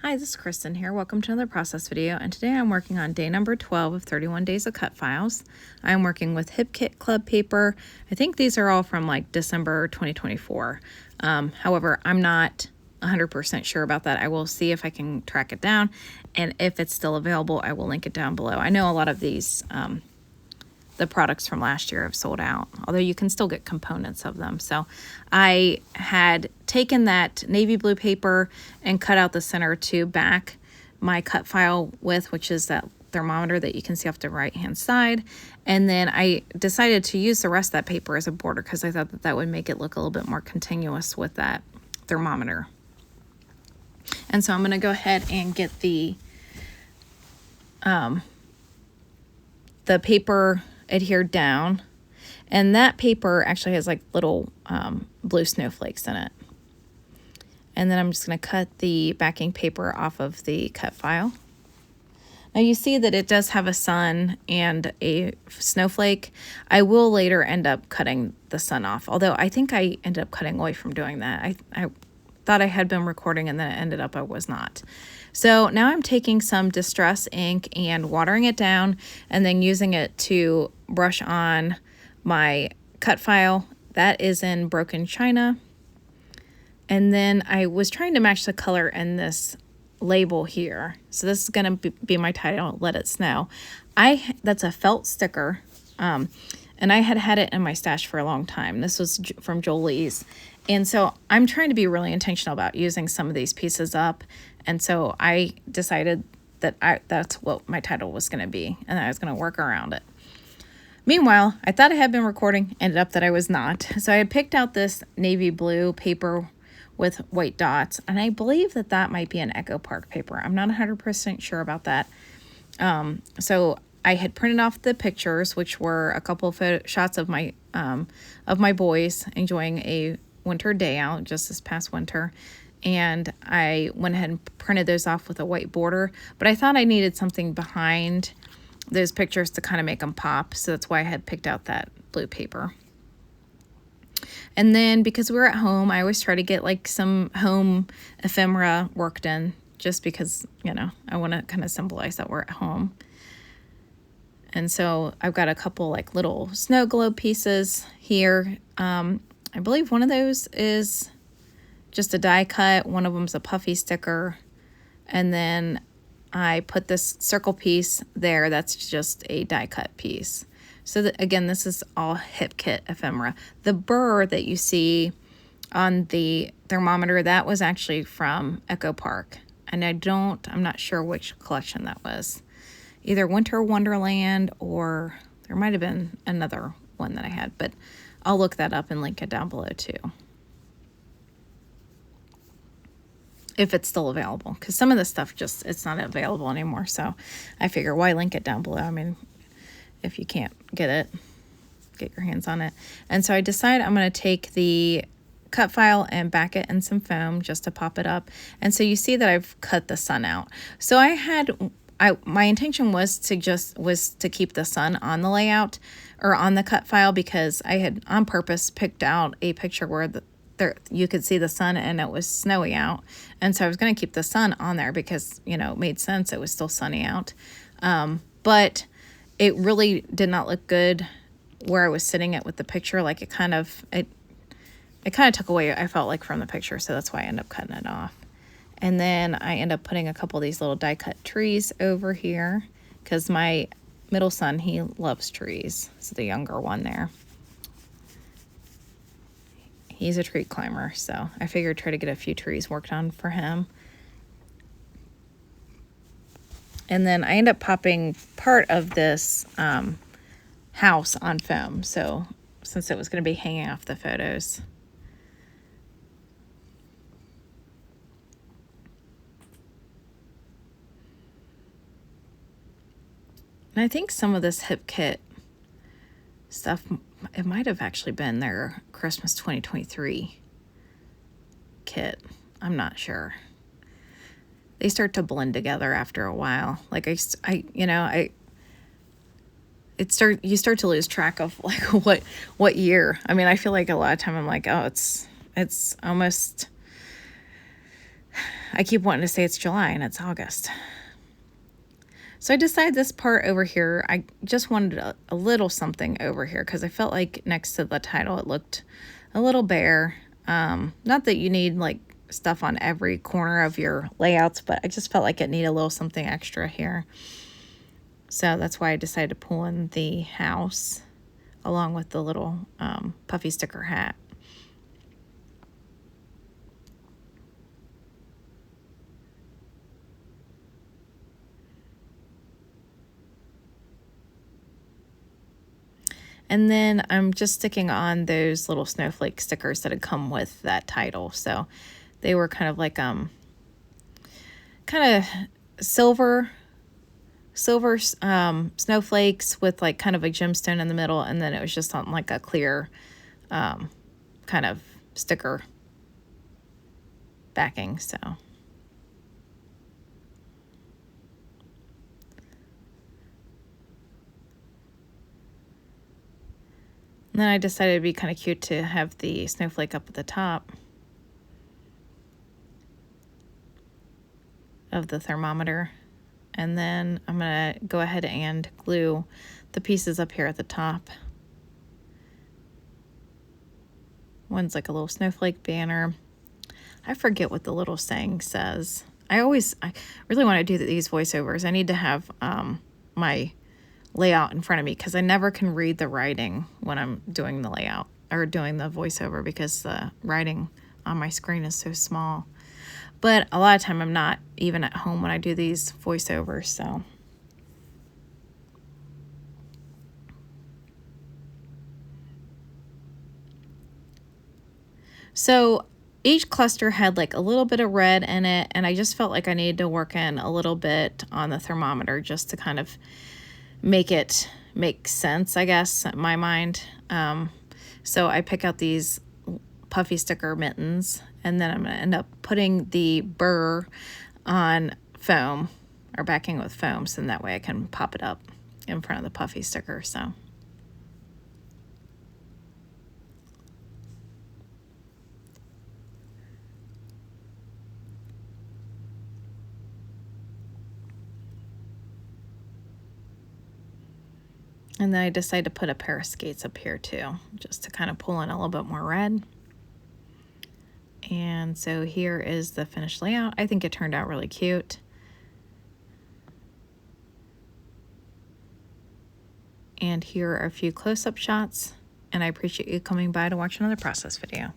Hi, this is Kristen here. Welcome to another process video, and today I'm working on day number 12 of 31 Days of Cutfiles. I'm working with Hip Kit Club paper. I think these are all from like December 2024. However, I'm not 100% sure about that. I will see if I can track it down, and if it's still available, I will link it down below. I know a lot of these the products from last year have sold out, although you can still get components of them. So I had taken that navy blue paper and cut out the center to back my cut file with, which is that thermometer that you can see off the right hand side. And then I decided to use the rest of that paper as a border because I thought that that would make it look a little bit more continuous with that thermometer. And so I'm going to go ahead and get the paper adhered down, and that paper actually has like little blue snowflakes in it. And then I'm just going to cut the backing paper off of the cut file. Now you see that it does have a sun and a snowflake. I will later end up cutting the sun off, although I think I ended up cutting away from doing that. I thought I had been recording, and then it ended up I was not. So now I'm taking some Distress ink and watering it down, and then using it to brush on my cut file. That is in Broken China. And then I was trying to match the color in this label here. So this is going to be my title, Let It Snow. That's a felt sticker, and I had it in my stash for a long time. This was from Jolie's. And so I'm trying to be really intentional about using some of these pieces up. And so I decided that that's what my title was going to be, and I was going to work around it. Meanwhile, I thought I had been recording, ended up that I was not. So I had picked out this navy blue paper with white dots, and I believe that that might be an Echo Park paper. I'm not 100% sure about that. So I had printed off the pictures, which were a couple of shots of my boys enjoying a winter day out just this past winter, and I went ahead and printed those off with a white border, but I thought I needed something behind those pictures to kind of make them pop, so that's why I had picked out that blue paper. And then because we were at home, I always try to get like some home ephemera worked in, just because, you know, I want to kind of symbolize that we're at home. And so I've got a couple like little snow globe pieces here. I believe one of those is just a die cut. One of them's a puffy sticker. And then I put this circle piece there. That's just a die cut piece. So again, this is all Hip Kit ephemera. The burr that you see on the thermometer, that was actually from Echo Park. And I'm not sure which collection that was. Either Winter Wonderland, or there might have been another one that I had, but I'll look that up and link it down below too, if it's still available, because some of the stuff it's not available anymore. So I figure, why link it down below? I mean, if you can't get your hands on it. And so I decided I'm going to take the cut file and back it in some foam just to pop it up. And so you see that I've cut the sun out. So my intention was to keep the sun on the layout, or on the cut file, because I had on purpose picked out a picture where you could see the sun and it was snowy out. And so I was going to keep the sun on there because, you know, it made sense. It was still sunny out. But it really did not look good where I was sitting it with the picture. Like it kind of took away, I felt like, from the picture. So that's why I ended up cutting it off. And then I end up putting a couple of these little die cut trees over here, because my middle son, he loves trees. So the younger one there, he's a tree climber. So I figured try to get a few trees worked on for him. And then I end up popping part of this house on foam. So since it was going to be hanging off the photos. And I think some of this Hip Kit stuff, it might have actually been their Christmas 2023 kit. I'm not sure. They start to blend together after a while. Like you start to lose track of like what year. I mean, I feel like a lot of time I'm like, oh, it's almost I keep wanting to say it's July and it's August. So I decided this part over here, I just wanted a little something over here because I felt like next to the title it looked a little bare. Not that you need like stuff on every corner of your layouts, but I just felt like it needed a little something extra here. So that's why I decided to pull in the house along with the little puffy sticker hat. And then I'm just sticking on those little snowflake stickers that had come with that title. So they were kind of like kind of silver snowflakes with like kind of a gemstone in the middle, and then it was just on like a clear kind of sticker backing. So and then I decided it'd be kind of cute to have the snowflake up at the top of the thermometer. And then I'm going to go ahead and glue the pieces up here at the top. One's like a little snowflake banner. I forget what the little saying says. I really want to do these voiceovers. I need to have my layout in front of me because I never can read the writing when I'm doing the layout or doing the voiceover because the writing on my screen is so small. But a lot of time I'm not even at home when I do these voiceovers, so. So each cluster had like a little bit of red in it, and I just felt like I needed to work in a little bit on the thermometer just to kind of make it make sense, I guess, in my mind. So I pick out these puffy sticker mittens, and then I'm going to end up putting the burr on foam or backing with foam, so that way I can pop it up in front of the puffy sticker. So and then I decided to put a pair of skates up here too, just to kind of pull in a little bit more red. And so here is the finished layout. I think it turned out really cute. And here are a few close-up shots, and I appreciate you coming by to watch another process video.